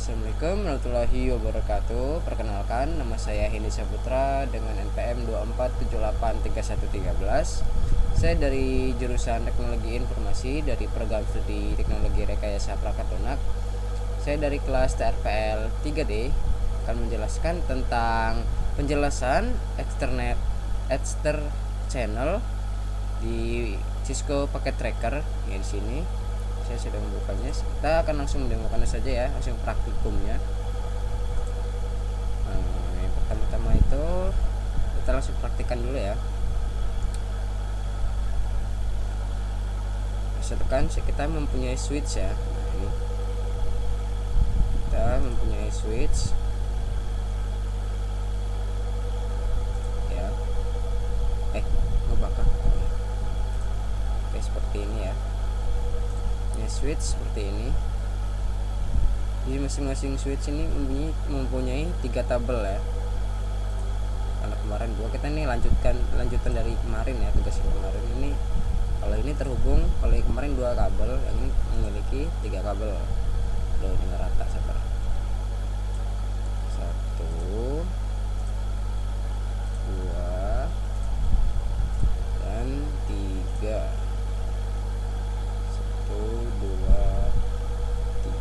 Assalamualaikum warahmatullahi wabarakatuh. Perkenalkan, nama saya Hendy Saputra dengan NPM 24783113. Saya dari jurusan Teknologi Informasi dari Program Studi Teknologi Rekayasa Perangkat Lunak. Saya dari kelas TRPL 3D akan menjelaskan tentang penjelasan external channel di Cisco Packet Tracker ya. Di sini saya sudah membukanya. Kita akan langsung mendemokannya saja ya, langsung praktikumnya. Yang pertama-tama itu kita langsung praktikan dulu ya. Misalkan kita mempunyai switch ya. Nah, ini kita mempunyai switch ya. Ngebakar. Oke, seperti ini ya. Switch seperti ini. Jadi masing-masing switch ini mempunyai 3 tabel ya. Karena kemarin kita ini lanjutan dari kemarin ya, tugas kemarin ini. Kalau ini terhubung, kalau kemarin 2 kabel, yang ini memiliki 3 kabel. Loh, ini rata sabar. 1 2 dan 3.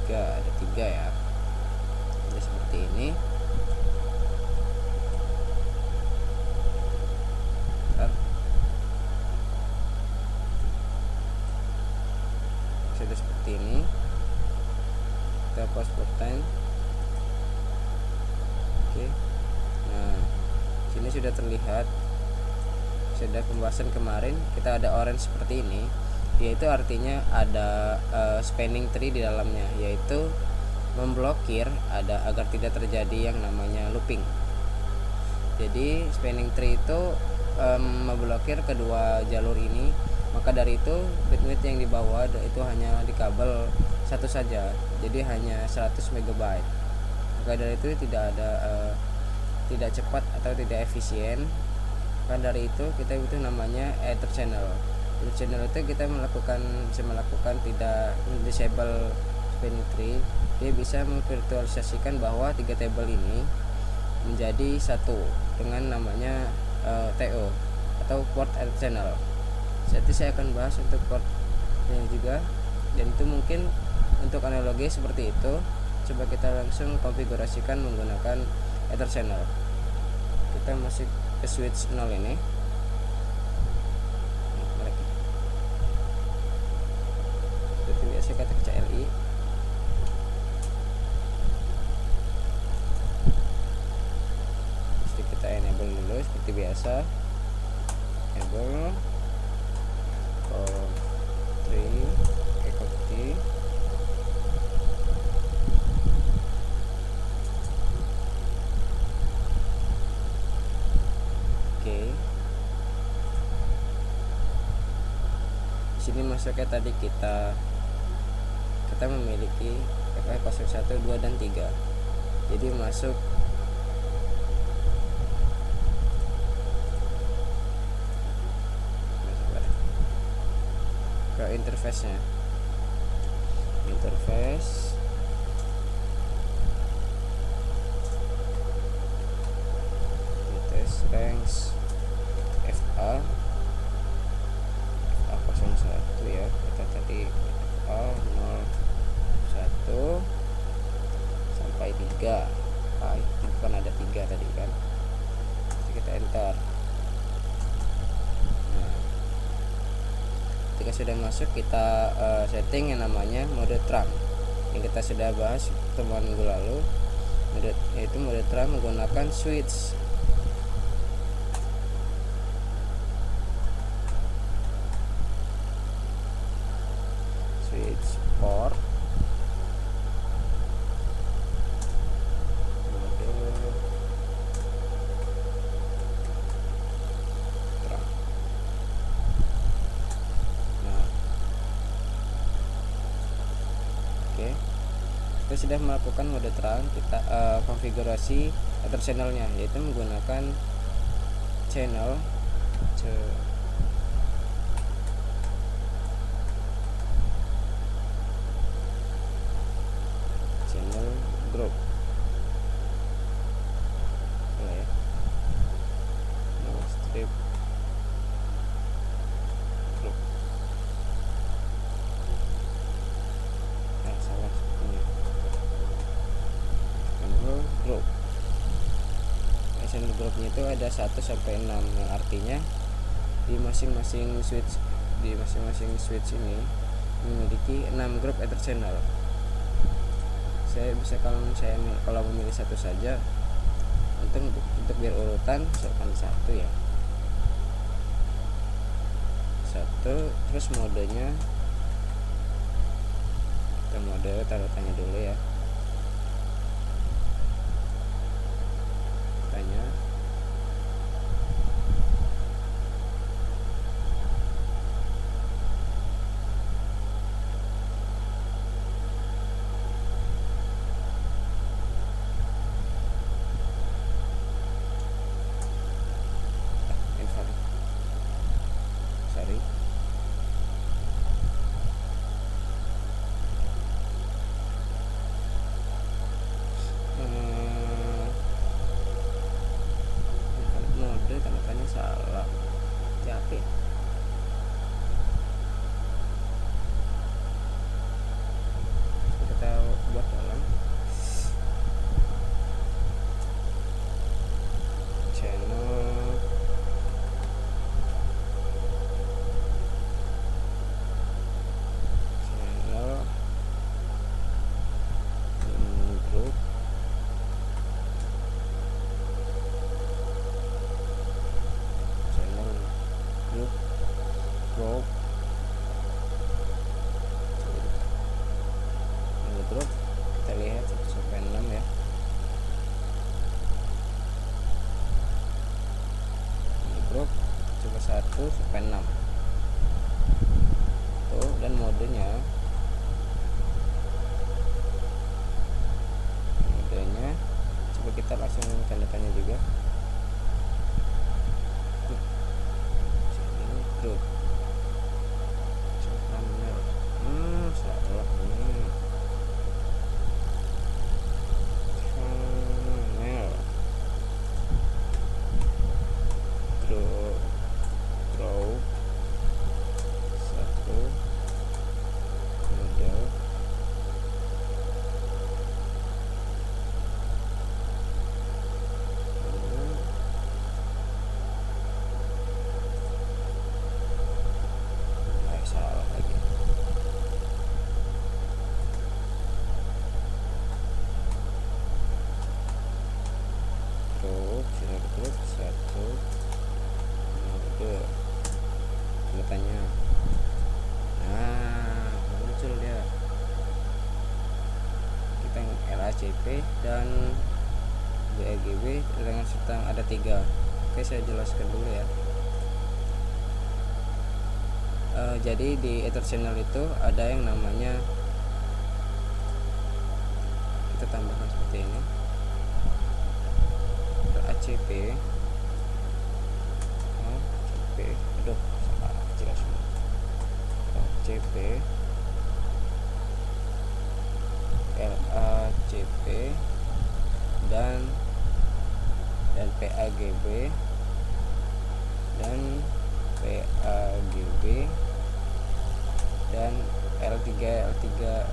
3 ada 3 ya. Jadi seperti ini. Sudah seperti ini. Kita pause time. Oke. Nah, sini sudah terlihat. Sudah pembahasan kemarin kita ada orange seperti ini. Yaitu artinya ada spanning tree di dalamnya, yaitu memblokir agar tidak terjadi yang namanya looping. Jadi spanning tree itu memblokir kedua jalur ini. Maka dari itu bandwidth yang dibawa itu hanya di kabel satu saja, jadi hanya 100 MB. Maka dari itu tidak cepat atau tidak efisien. Maka dari itu kita butuh namanya ether channel. Channel itu kita bisa melakukan tidak disable spanning tree. Dia bisa memvirtualisasikan bahwa 3 tabel ini menjadi satu dengan namanya TO atau port air channel. Nanti saya akan bahas untuk portnya juga, dan itu mungkin untuk analogi seperti itu. Coba kita langsung konfigurasikan menggunakan ether channel. Kita masuk ke switch 0 ini. Biasa kata CLI. Jadi kita enable dulu seperti biasa. Enable for 3 equity. Oke. Di sini masuknya tadi kita memiliki FF01, 2 dan 3. Jadi masuk ke interface-nya. Interface range FA 01 ya. Kita tadi A01 sampai 3. Bukan ada 3 tadi kan. Jadi kita enter. Nah, ketika sudah masuk, kita setting yang namanya mode trunk yang kita sudah bahas pertemuan minggu lalu, yaitu mode trunk menggunakan switch. Port mode trunk. Nah, oke, kita sudah melakukan mode trunk. Kita konfigurasi ether channelnya, yaitu menggunakan channel grupnya itu ada 1 sampai 6, yang artinya di masing-masing switch ini memiliki 6 grup Ether channel. Saya bisa kalau memilih satu saja, untuk biar urutan misalkan satu ya, satu, terus modenya kita mode taruh tanya dulu ya, tanya. Sorry. Mode tanda tanya salah. Hati-hati. Kita buat dalam channel group grup kita lihat 1 sampai 6 ya. Grup coba 1 sampai 6 tuh, dan modenya coba kita langsung tanda tanya juga. Grup salah channel grow 1 model salah lagi. Grup 1 mode tanya. Nah, muncul dia, kita LACP dan BAGB dengan sedang ada 3. Oke, saya jelaskan dulu ya. Jadi di Ether channel itu ada yang namanya, kita tambahkan seperti ini, ACP, aduh salah jelas, ACP, LACP dan PAGB dan PAGB dan L3 itu ya.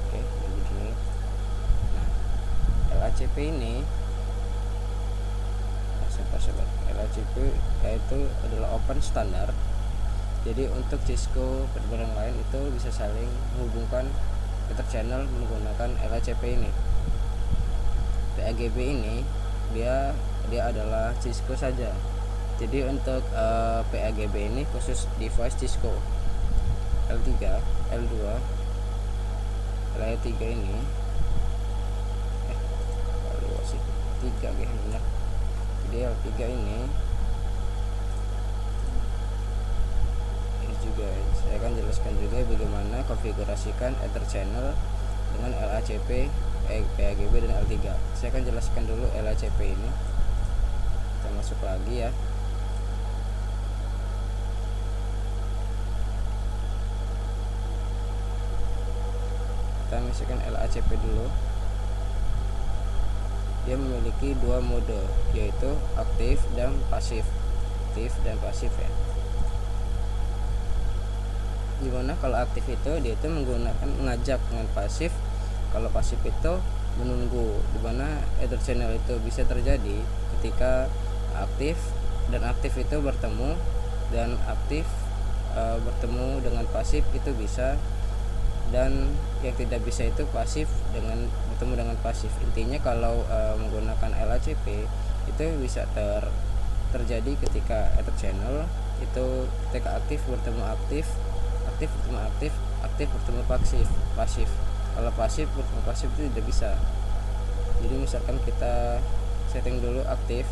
Oke, begini. Nah, LACP ini sobat, LACP yaitu adalah open standar. Jadi untuk Cisco barang lain itu bisa saling menghubungkan Ether channel menggunakan LACP ini. PAGB ini dia adalah Cisco saja. Jadi untuk PAGB ini khusus device Cisco. L3, L2, L3 ini 3 benar. Jadi L3 ini juga saya akan jelaskan juga bagaimana konfigurasikan Ether channel dengan LACP, PAGB dan L3. Saya akan jelaskan dulu LACP ini. Kita masuk lagi ya. Kita misalkan LACP dulu. Dia memiliki 2 mode, yaitu aktif dan pasif. Aktif dan pasif ya. Dimana kalau aktif itu dia itu menggunakan mengajak, dengan pasif Kalau pasif itu menunggu, dimana ether channel itu bisa terjadi ketika aktif dan aktif itu bertemu, dan aktif bertemu dengan pasif itu bisa, dan yang tidak bisa itu pasif dengan bertemu dengan pasif. Intinya kalau menggunakan LHCP itu bisa terjadi ketika ether channel itu ketika aktif bertemu aktif, aktif bertemu aktif, aktif bertemu pasif. Kalau pasif bertemu pasif itu tidak bisa. Jadi misalkan kita setting dulu aktif,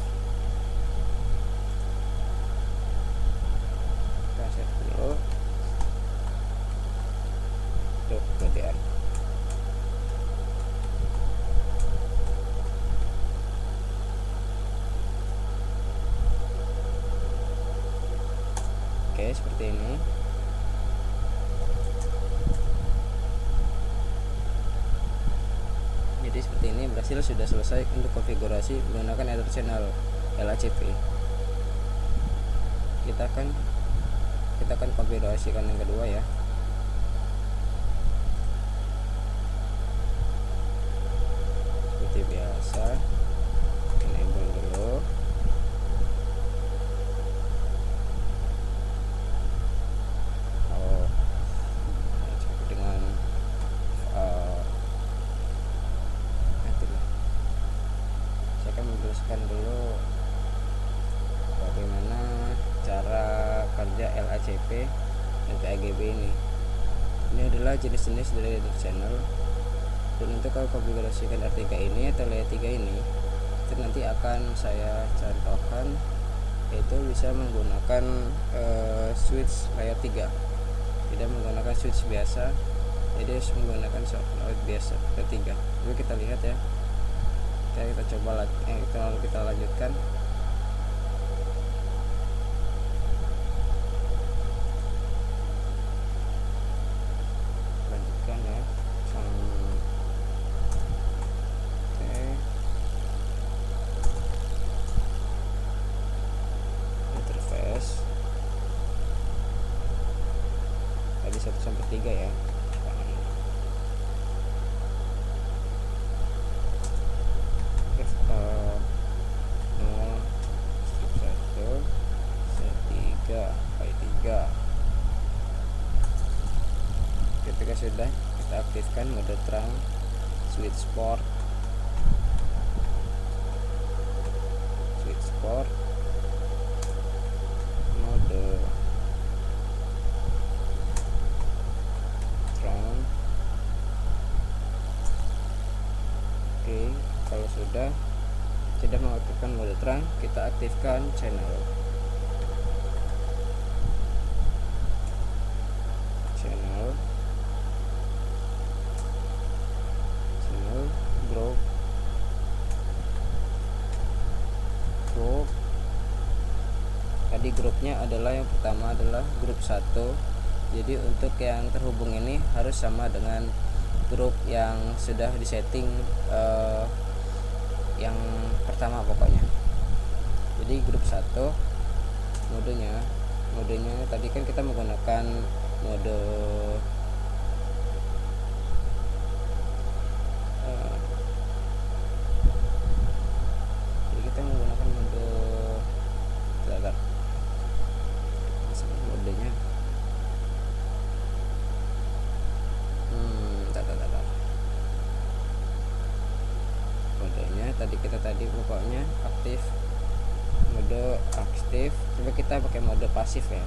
kita set dulu tuh kemudian oke seperti ini. Jadi seperti ini berhasil, sudah selesai untuk konfigurasi menggunakan ether channel LHCP. Kita akan konfigurasikan yang kedua ya. Seperti biasa, enable dulu. Dengan saya akan menjelaskan dulu bagaimana cara kerja LHCP dan PAGB ini. Ini adalah jenis-jenis dari ether channel, dan untuk konfigurasikan R3 ini atau layer 3 ini itu nanti akan saya contohkan, yaitu bisa menggunakan switch layer 3, tidak menggunakan switch biasa, jadi harus menggunakan socket out biasa layer 3. Jadi kita lihat ya, kita coba kita lanjutkan. Ya oke, interface tadi 1 sampai 3 ya. Ketika sudah, kita aktifkan mode terang, switch port, mode terang. Oke, kalau sudah mengaktifkan mode terang, kita aktifkan channel group. Tadi grupnya adalah yang pertama adalah grup 1. Jadi untuk yang terhubung ini harus sama dengan grup yang sudah disetting yang pertama pokoknya. Jadi grup 1 modenya tadi kan kita menggunakan mode tadi pokoknya aktif, mode aktif. Coba kita pakai mode pasif ya,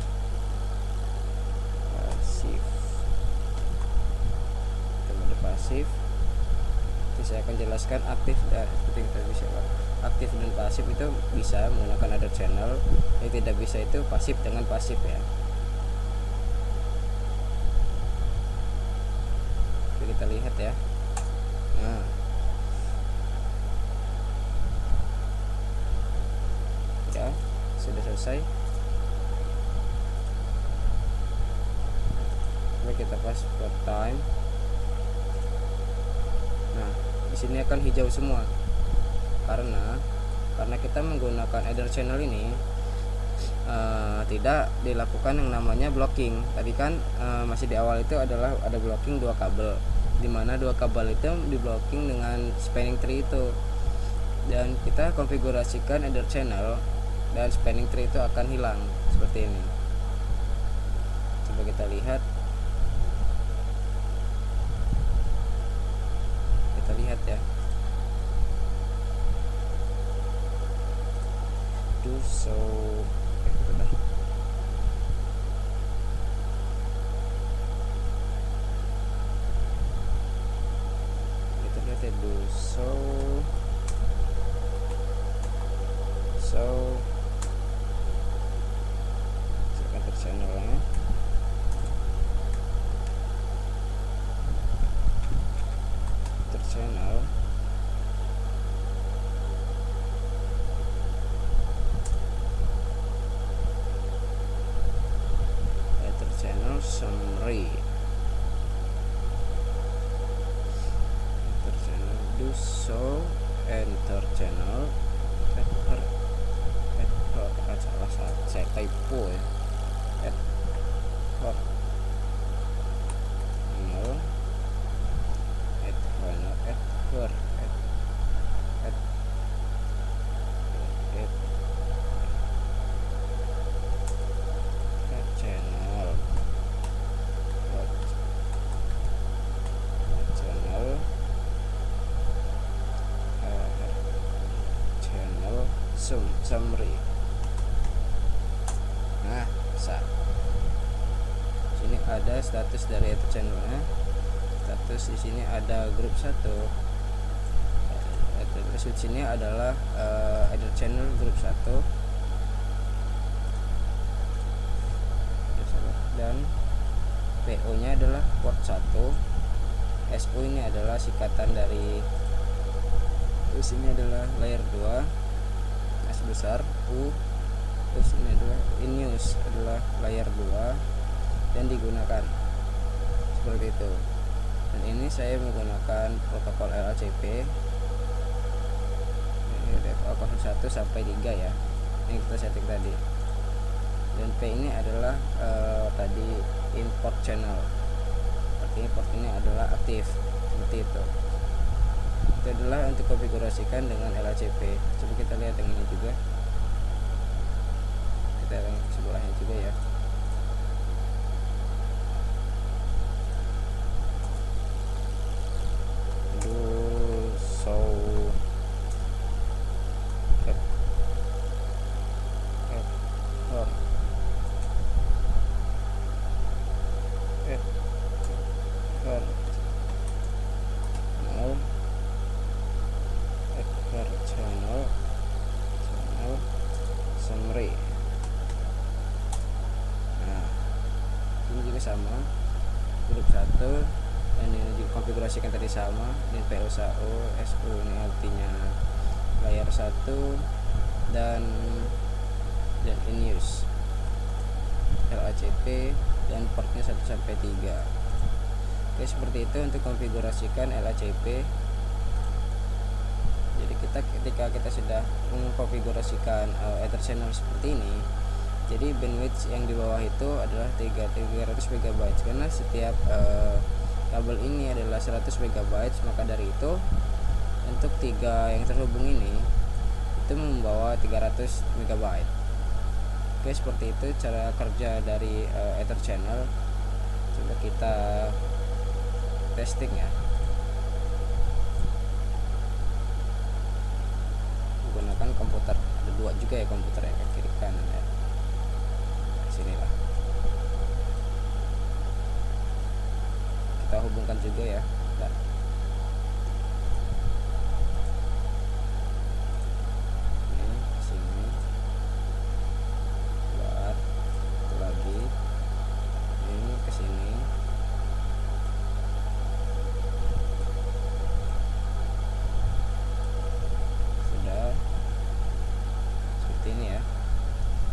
mode pasif. Nanti saya akan jelaskan aktif dan seperti kita bisa aktif dan pasif itu bisa menggunakan other channel, yang tidak bisa itu pasif dengan pasif ya. Oke, kita lihat ya. Nah, sudah selesai. Coba kita password time. Nah, di sini akan hijau semua karena kita menggunakan ether channel ini tidak dilakukan yang namanya blocking. Tadi kan masih di awal itu adalah ada blocking 2 kabel. dimana dua kabel itu di blocking dengan spanning tree itu, dan kita konfigurasikan Ether channel dan spanning tree itu akan hilang seperti ini. Coba kita lihat, ya. So kita lihat ya, silakan channelnya. Channel summary, Ether channel do so, enter channel salah saya typo ya, summary. Nah, bisa. Sini ada status dari Ether channelnya. Status di sini ada grup 1. Terus di sini adalah Ether channel grup 1. Dan PO-nya adalah port 1. SU ini adalah singkatan dari, terus ini adalah layer 2 besar U, terus ini adalah in-use adalah layer 2 dan digunakan seperti itu. Dan ini saya menggunakan protokol LHCP DFA01 sampai 3 ya, ini kita setting tadi. Dan P ini adalah tadi import channel, artinya port ini adalah aktif seperti itu. Itu adalah untuk konfigurasikan dengan LHCP. Coba kita lihat yang ini juga, kita lihat yang sebelahnya juga ya. Summary. Nah, ini juga sama, grup 1, dan ini dikonfigurasikan tadi sama. Ini PO1, SU ini artinya layer 1 dan in use, LHCP dan portnya 1 sampai 3. Oke, seperti itu untuk konfigurasikan LHCP. Jadi ketika kita sudah mengkonfigurasikan Ether channel seperti ini, jadi bandwidth yang di bawah itu adalah 300 MB, karena setiap kabel ini adalah 100 MB, maka dari itu untuk 3 yang terhubung ini itu membawa 300 MB. Oke, seperti itu cara kerja dari Ether channel. Coba kita testing ya. Menggunakan komputer, ada 2 juga ya komputer yang ke kiri kanan ya. Sinilah kita hubungkan juga ya. Bentar. Ini sini keluar, itu lagi, ini ke sini. Sudah seperti ini ya.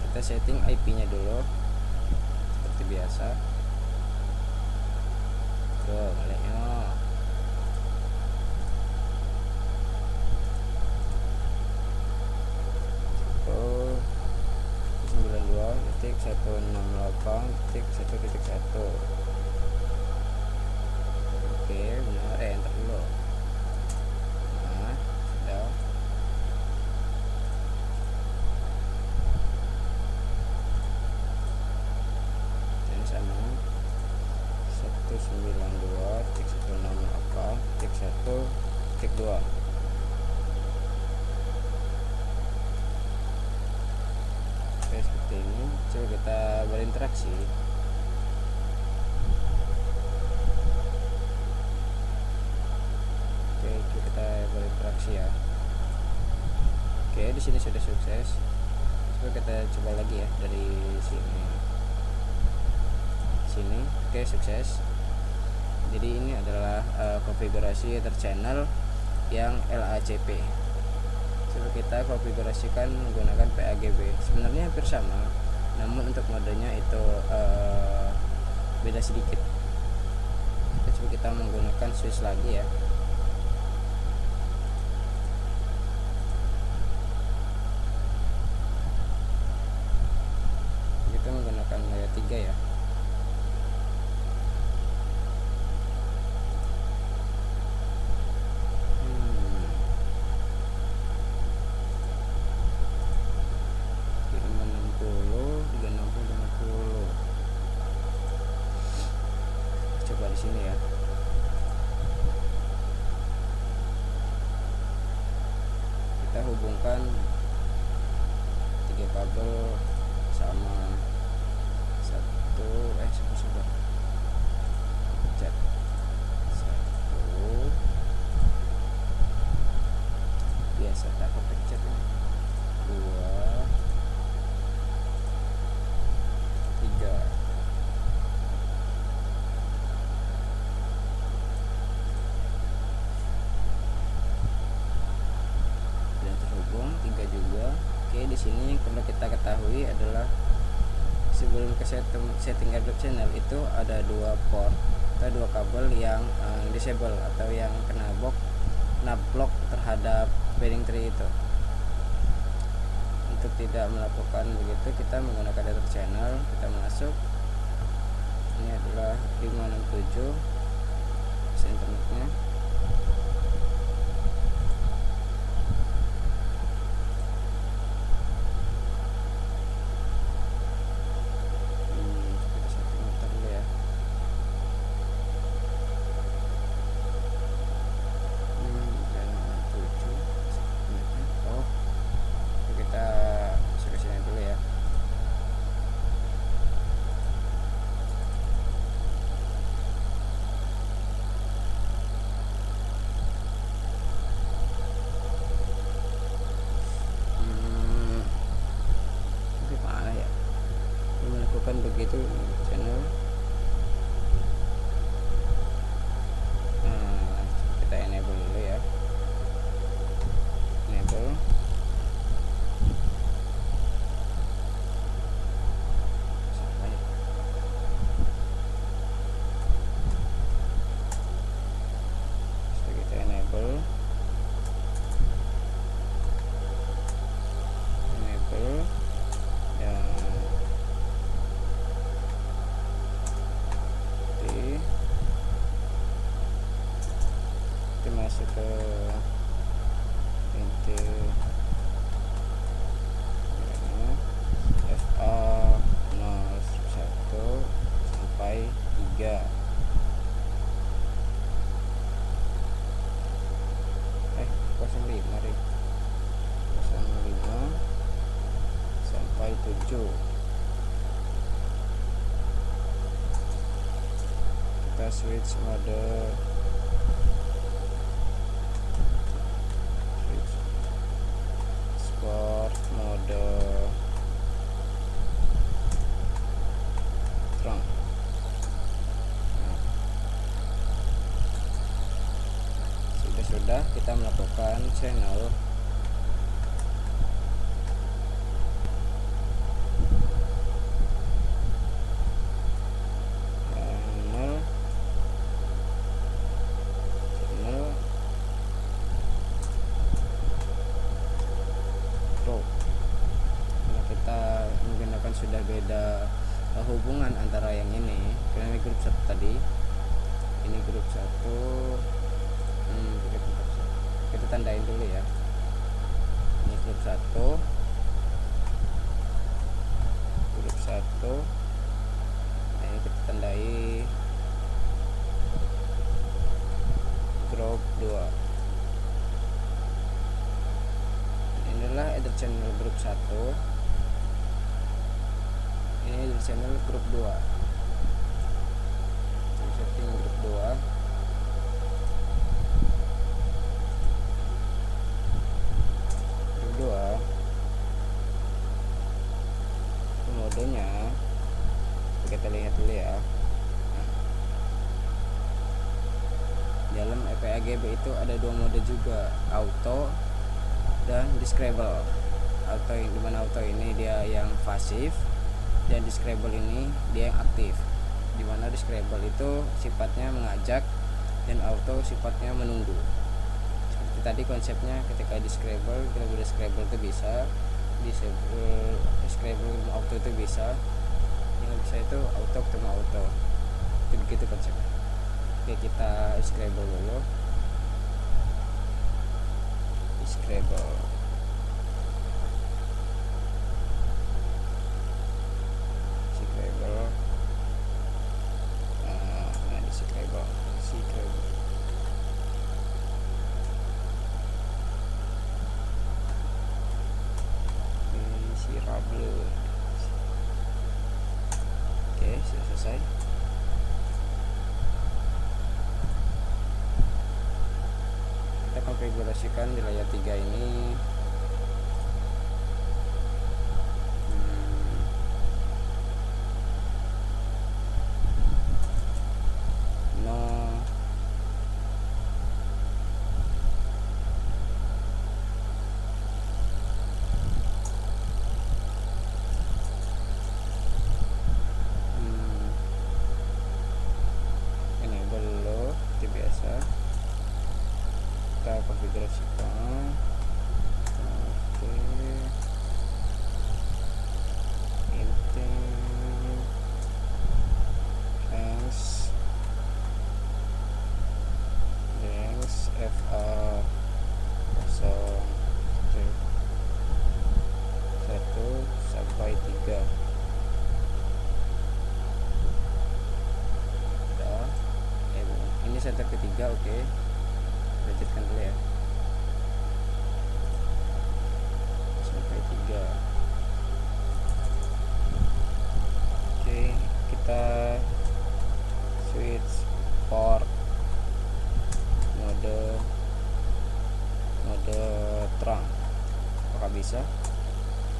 Kita setting IP-nya dulu seperti biasa. Tuh, baliknya. Oh, 92.168.1.1. Oke, benar. 192.168.1.2. Oke, seperti ini. Coba kita berinteraksi. Oke, kita berinteraksi ya. Oke, di sini sudah sukses. Coba kita coba lagi ya dari sini. Oke, sukses. Jadi ini adalah konfigurasi Ether channel yang LACP. Coba kita konfigurasikan menggunakan PAGB. Sebenarnya hampir sama, namun untuk modenya itu beda sedikit. Coba kita menggunakan switch lagi ya. Kita menggunakan layer 3 ya. Coba di sini ya. Kita hubungkan 3 kabel sama pencet 1 biasa tak pencet ini 2 3. Juga. Oke, di sini yang perlu kita ketahui adalah sebelum ke setting airdrop channel itu ada 2 port atau 2 kabel yang disable atau yang kena block terhadap bearing tree itu. Untuk tidak melakukan begitu, kita menggunakan airdrop channel. Kita masuk, ini adalah 567 internetnya. Begitu channel. Kita enable dulu ya. Enable. Kita enable. Masuk ke pintu FA 01 sampai 3. 05 nih. 05 sampai 7. Kita switch mode mode terang. Sudah kita melakukan channel sudah beda hubungan antara yang ini. Karena ini grup 1 tadi, ini grup 1. Kita tandain dulu ya. Ini grup 1, grup 1. Nah, ini kita tandai grup 1, ini di channel grup 2, setting grup 2. Modenya kita lihat dulu ya. Dalam EPAGB itu ada 2 mode juga, auto dan describable. Auto yang dimana auto ini dia yang pasif dan describable ini dia yang aktif. Dimana describable itu sifatnya mengajak dan auto sifatnya menunggu. Seperti tadi konsepnya, ketika describable kita describable itu bisa, disable describable auto itu bisa, yang bisa itu auto ketemu auto, itu begitu konsepnya. Oke, kita describable dulu. Describable Oke, sudah selesai. Kita konfigurasikan di layar 3 ini. Kita konfigurasikan. Oke, intent FA 1 sampai 3. Ini center ketiga. Oke, lanjutkan dulu ya sampai 3. Oke, kita switch port mode terang. Apakah bisa?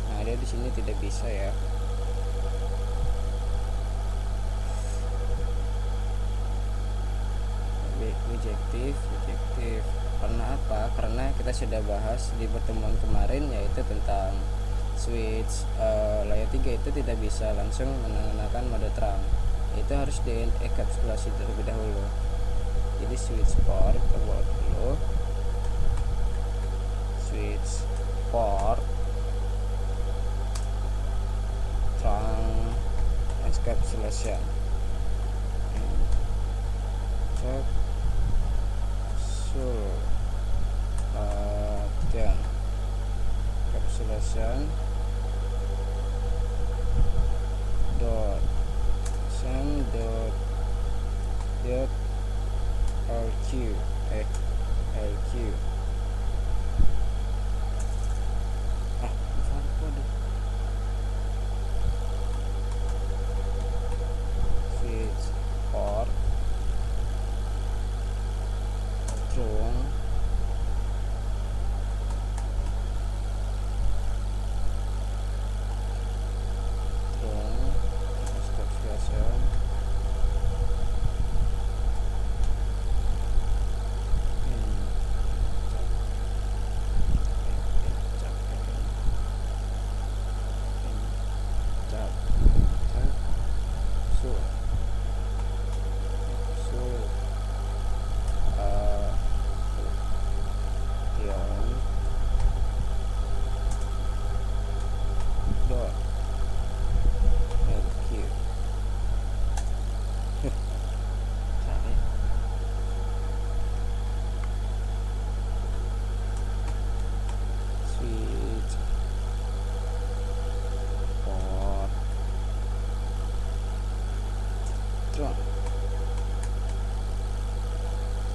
Nah, dia di sini tidak bisa ya. Objektif. Karena apa? Karena kita sudah bahas di pertemuan kemarin, yaitu tentang switch layar 3 itu tidak bisa langsung menggunakan mode terang. Itu harus dienkapsulasi terlebih dahulu. Jadi switch port kita buat dulu. Switch port terang encapsulation. Encapsulation dot send dot lq switch port terang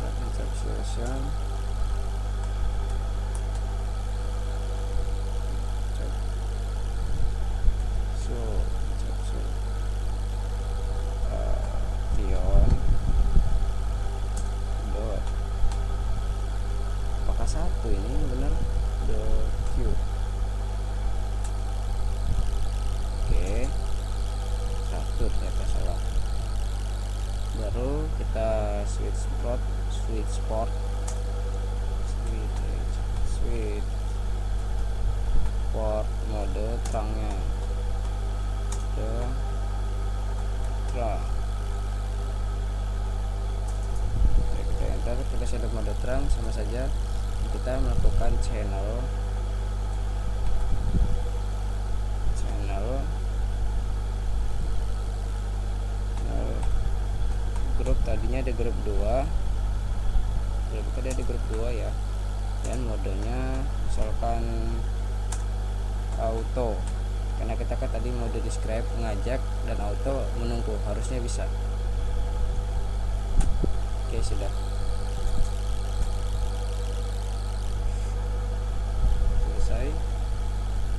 encapsulation baru kita switch port mode terangnya ke terang. Oke, kita enter, kita select mode terang, sama saja kita melakukan channel grup. Tadinya ada grup 2, grup tadi ada grup 2 ya, dan modenya misalkan auto, karena kita kan tadi mode describe ngajak dan auto menunggu, harusnya bisa. Oke, sudah selesai.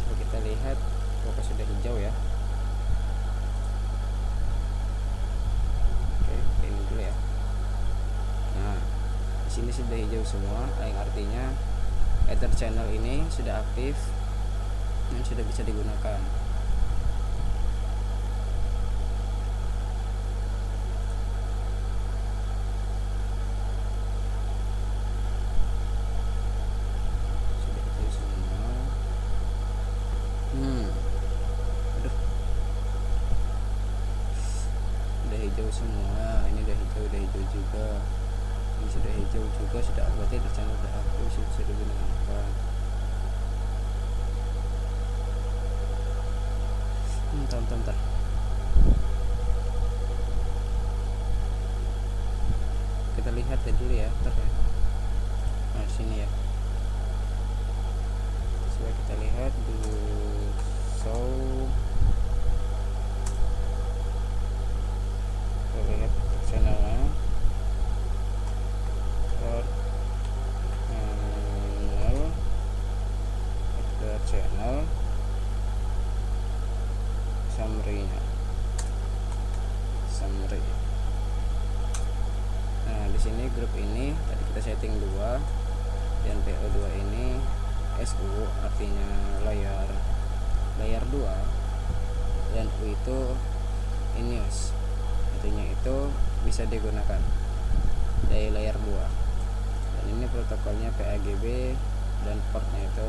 Coba kita lihat apakah sudah hijau ya. Oke, ini dulu ya. Nah, di sini sudah hijau semua, yang artinya Ether channel ini sudah aktif dan sudah bisa digunakan. Sudah hijau semua. Aduh. Udah hijau semua. Ini udah hijau juga. Ini sudah hijau juga, sudah, berarti Ether channel sudah aktif, sudah digunakan. Bentar. Kita lihat ya dulu ya, nah sini ya. Coba kita lihat dulu, show. Kita lihat channelnya. Channel summary. Nah, di sini grup ini tadi kita setting 2 dan PO2 ini SU, artinya layar 2, dan U itu INEOS, artinya itu bisa digunakan dari layar 2. Dan ini protokolnya PAGB dan portnya itu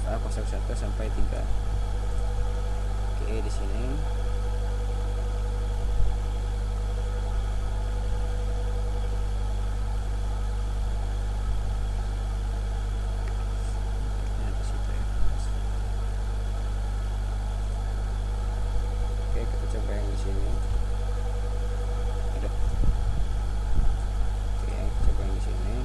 FA01 sampai 3. Oke, di sini kita coba yang di sini. Oke, coba yang di sini.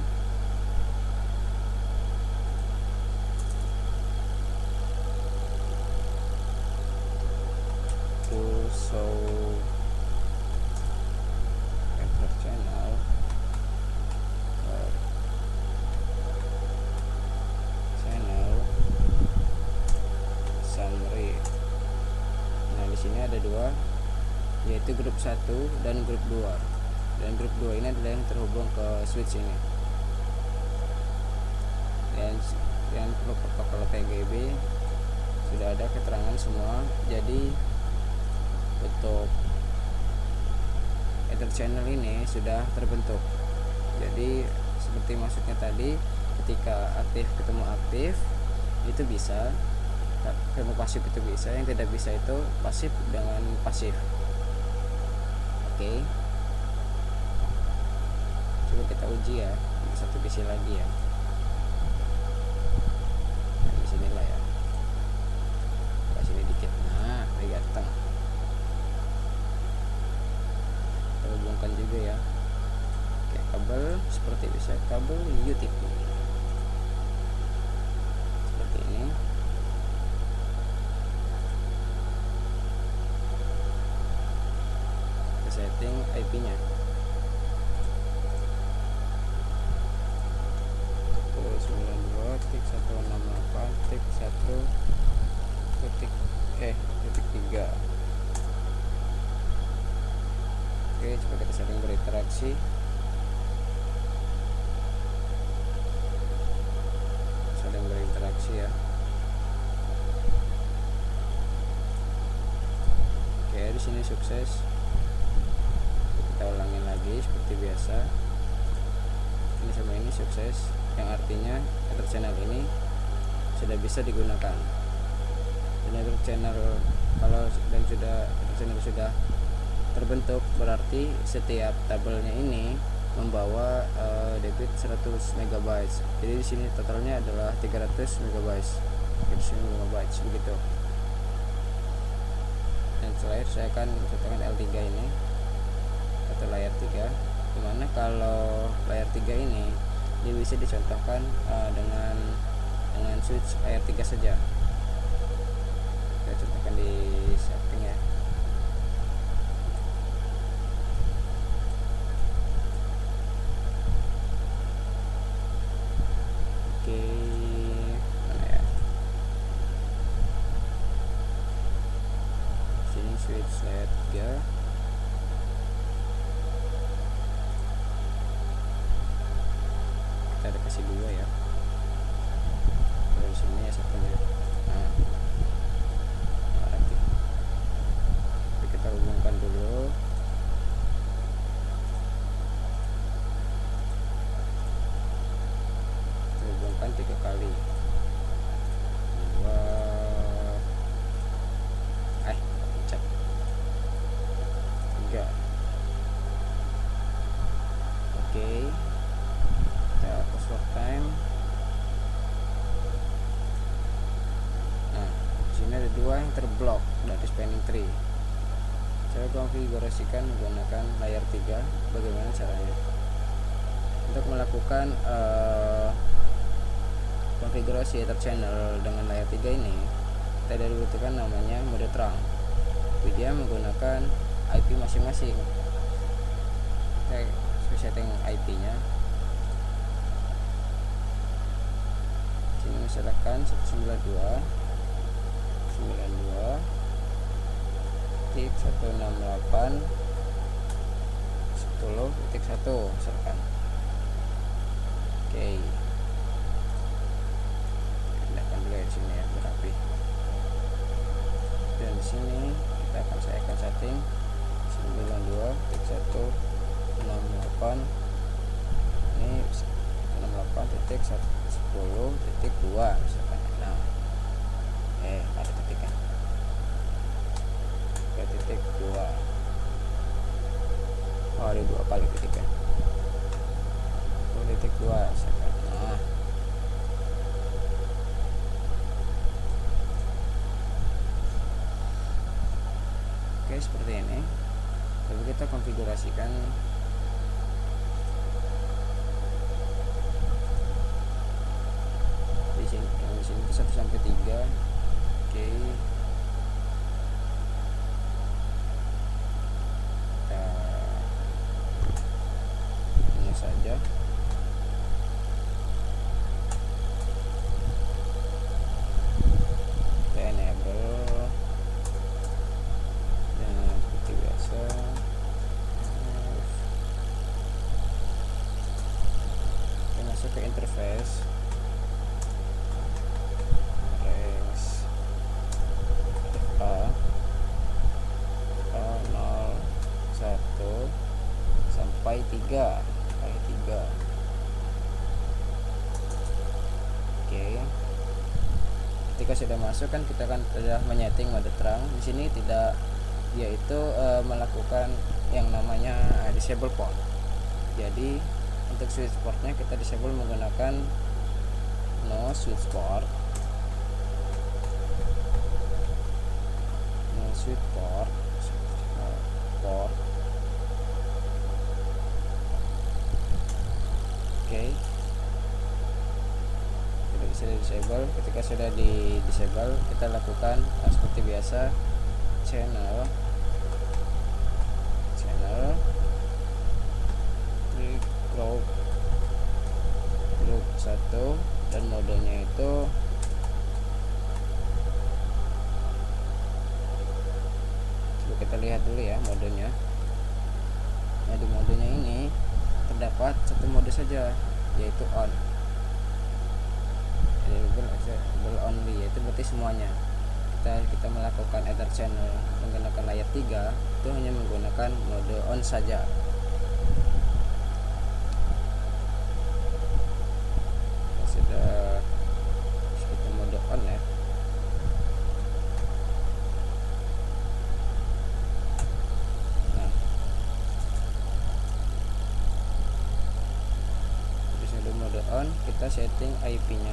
Show Ether channel summary. Nah, di sini ada 2, yaitu grup 1 dan grup 2. Dan grup 2 ini adalah yang terhubung ke switch ini. Dan protokol PGB sudah ada keterangan semua. Jadi untuk Ether channel ini sudah terbentuk. Jadi seperti maksudnya tadi, ketika aktif ketemu aktif itu bisa, ketemu pasif itu bisa, yang tidak bisa itu pasif dengan pasif. Oke, coba kita uji ya, satu PC lagi ya. Nah, di sinilah ya, ke sini dikit. Nah, udah datang. Hubungkan juga ya, kayak kabel, seperti bisa kabel UTP seperti ini. Kita setting IP nya 192.168.1.3. Oke, coba kita saling berinteraksi. Ya. Oke, di sini sukses. Kita ulangi ini sukses, yang artinya Ether channel ini sudah bisa digunakan. Dan Ether channel Ether channel sudah terbentuk, berarti setiap tabelnya ini membawa debit 100 MB. Jadi di sini totalnya adalah 300 MB. Begitu. Dan setelah itu saya akan contohkan L3 ini atau layar 3, dimana kalau layar 3 ini dia bisa dicontohkan dengan switch layar 3 saja. Kita contohkan di setting ya. Oke, mana ya? Sini switch layar 3. Kita ada kasih 2 ya. Dari sini ya satunya. Nah, jadi kita hubungkan dulu. Kita hubungkan 3 kali. 2 pencet 3. Oke, kita password time. Nah, sini ada 2 yang terblok dari spanning tree. Saya konfigurasikan menggunakan layar 3. Bagaimana caranya? Untuk melakukan konfigurasi Ether channel dengan layar 3 ini, kita dibutuhkan namanya mode terang. Dia menggunakan IP masing-masing. Saya setting IP-nya. Sini misalkan 192.168.10.1 misalkan. Oke. Pindahkan dulu ya di sini ya, berapi. Dan di sini saya akan setting 92.168. Ini 68.10.2 misalkan. Nah, ada titiknya. 3.2. Oh, ada 2 kali titiknya. 2.2 misalkan. Nah, oke, seperti ini. Lalu kita konfigurasikan di sini. Di sini 1 sampai 3. Oke. Ini saja. Kita enable. Dan seperti biasa. Kita masuk ke interface. Sampai 3. Oke. Ketika sudah masuk kan kita kan sudah menyeting mode terang. Di sini tidak, yaitu melakukan yang namanya disable port. Jadi untuk switch portnya kita disable menggunakan no switch port. Oke. Sudah disable. Ketika sudah di disable, kita lakukan seperti biasa channel group 1, dan modenya itu coba kita lihat dulu ya modenya. Nah, di modenya ini terdapat satu mode saja, yaitu on. Enable only, yaitu berarti semuanya. Kita melakukan Ether channel menggunakan layar 3 itu hanya menggunakan mode on saja. kita setting IP nya,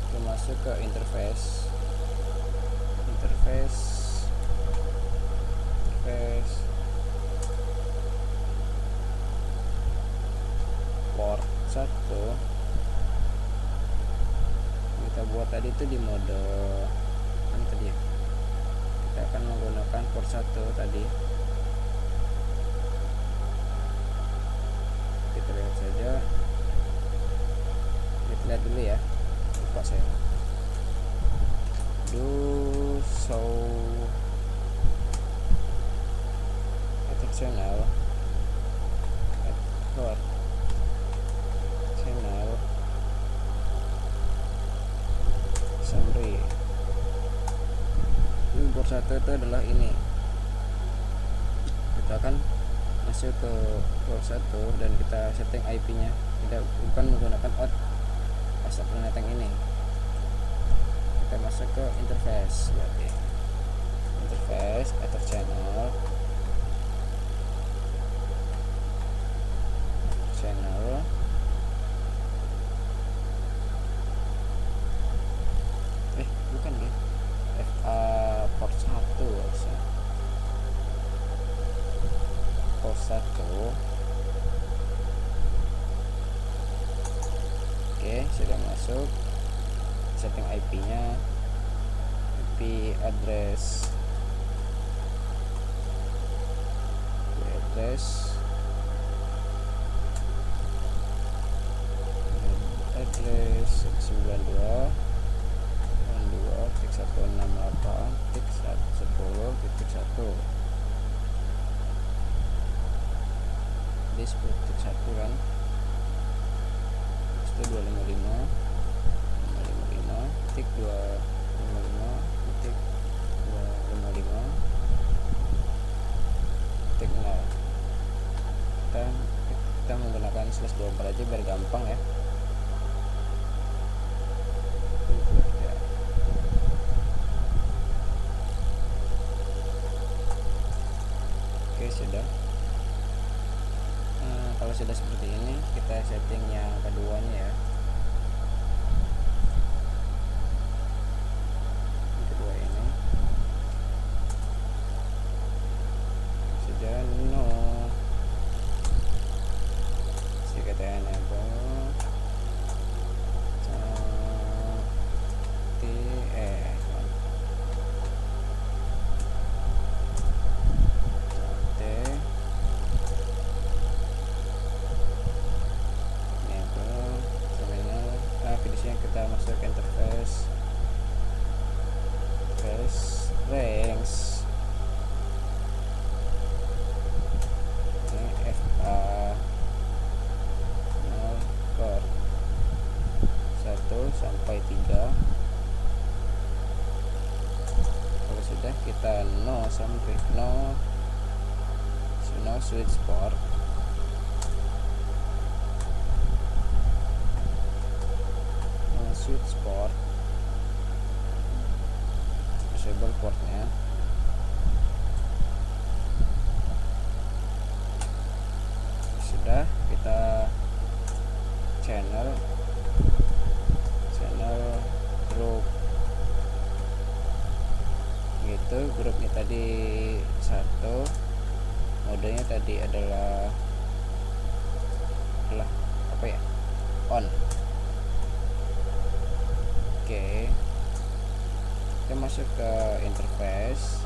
kita masuk ke interface port 1 kita buat tadi itu di mode mana tadi ya, kita akan menggunakan port 1 tadi. Kita lihat saja, kita lihat dulu ya, lupa saya do show attack channel at port channel summary. Ini port 1 itu adalah ini, kita akan masuk ke port 1 dan kita setting IP nya, kita bukan menggunakan out asap netting ini. Kita masuk ke interface, berarti interface atau channel bukan deh, FA port 1 harusnya port 1. Oke, sudah masuk, setting IP nya, IP address address 92.168.10.1 di 10.1 kan, itu 255.255.255.0. Kita menggunakan /24 aja biar gampang ya. Oke, sudah. Kalau sudah seperti ini, kita setting yang keduanya ya. Yang kedua ini sudah no. Kita enable kita masuk ke interface ranks ini FA 0/1 sampai 3. Kalau sudah, kita no switch port, disable portnya. Sudah, kita channel group gitu. Grupnya tadi 1, modenya tadi adalah apa ya, on. Oke, kita masuk ke interface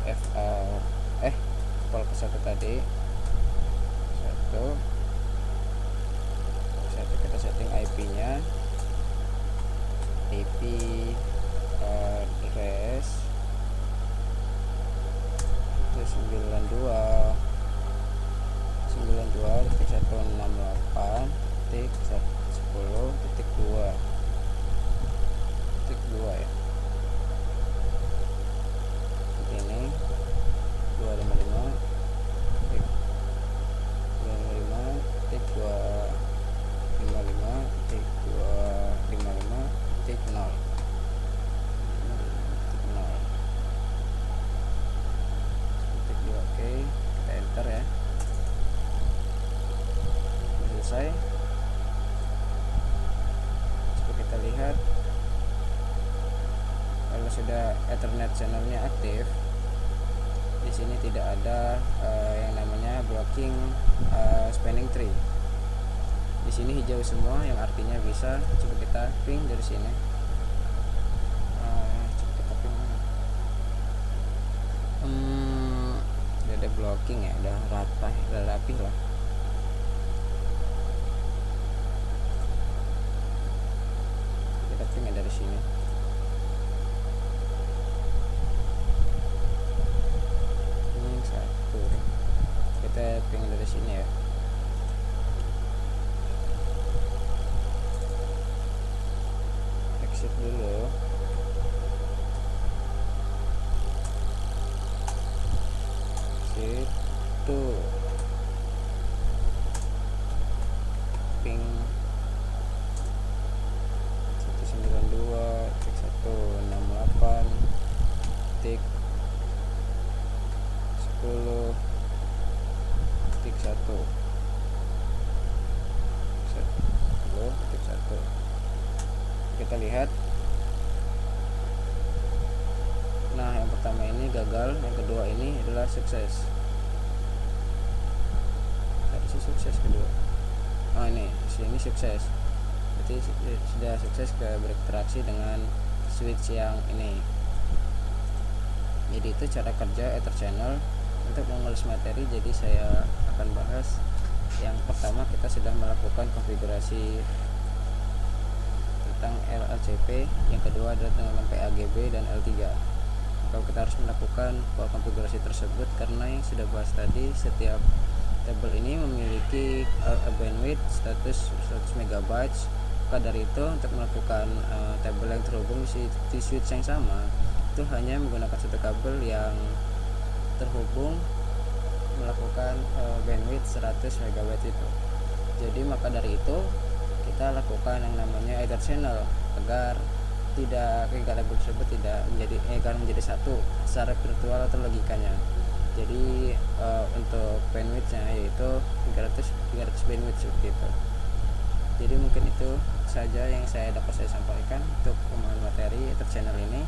FA ke 1 tadi 1 kita setting IP nya, IP address itu 92.168.10.2 ya. Ini 255.255.255.0. Oke, kita enter ya. channelnya aktif, di sini tidak ada yang namanya blocking spanning tree. Di sini hijau semua, yang artinya bisa. Coba kita ping dari sini. Coba kita ping. Udah ada blocking ya, udah rapih lah. Kita ping dari sini. Ini satu. Kita ping dari sini ya. Exit dulu. Situ ping 192 tik 168 tik 10 tik 1 tik 1. Kita lihat. Nah, yang pertama ini gagal, yang kedua ini adalah sukses. Tadi sukses kedua. Oh, ini sini sukses. Berarti sudah sukses ke berinteraksi dengan switch yang ini. Jadi itu cara kerja Ether channel. Untuk mengulas materi, jadi saya akan bahas. Yang pertama, kita sudah melakukan konfigurasi tentang RLCP, yang kedua adalah dengan PAGB dan L3. Kalau kita harus melakukan konfigurasi tersebut karena yang sudah bahas tadi, setiap tabel ini memiliki bandwidth 100 MB. Maka dari itu, untuk melakukan tabel yang terhubung di switch yang sama, itu hanya menggunakan satu kabel yang terhubung melakukan bandwidth 100 MB itu. Jadi maka dari itu kita lakukan yang namanya Ether channel agar ketiga tabel tersebut tidak menjadi satu secara virtual atau logikanya. Jadi untuk bandwidthnya yaitu 300 bandwidth seperti itu. Jadi mungkin itu saja yang dapat saya sampaikan untuk pemahaman materi Ether channel ini.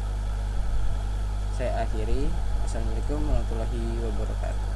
Saya akhiri. Assalamualaikum warahmatullahi wabarakatuh.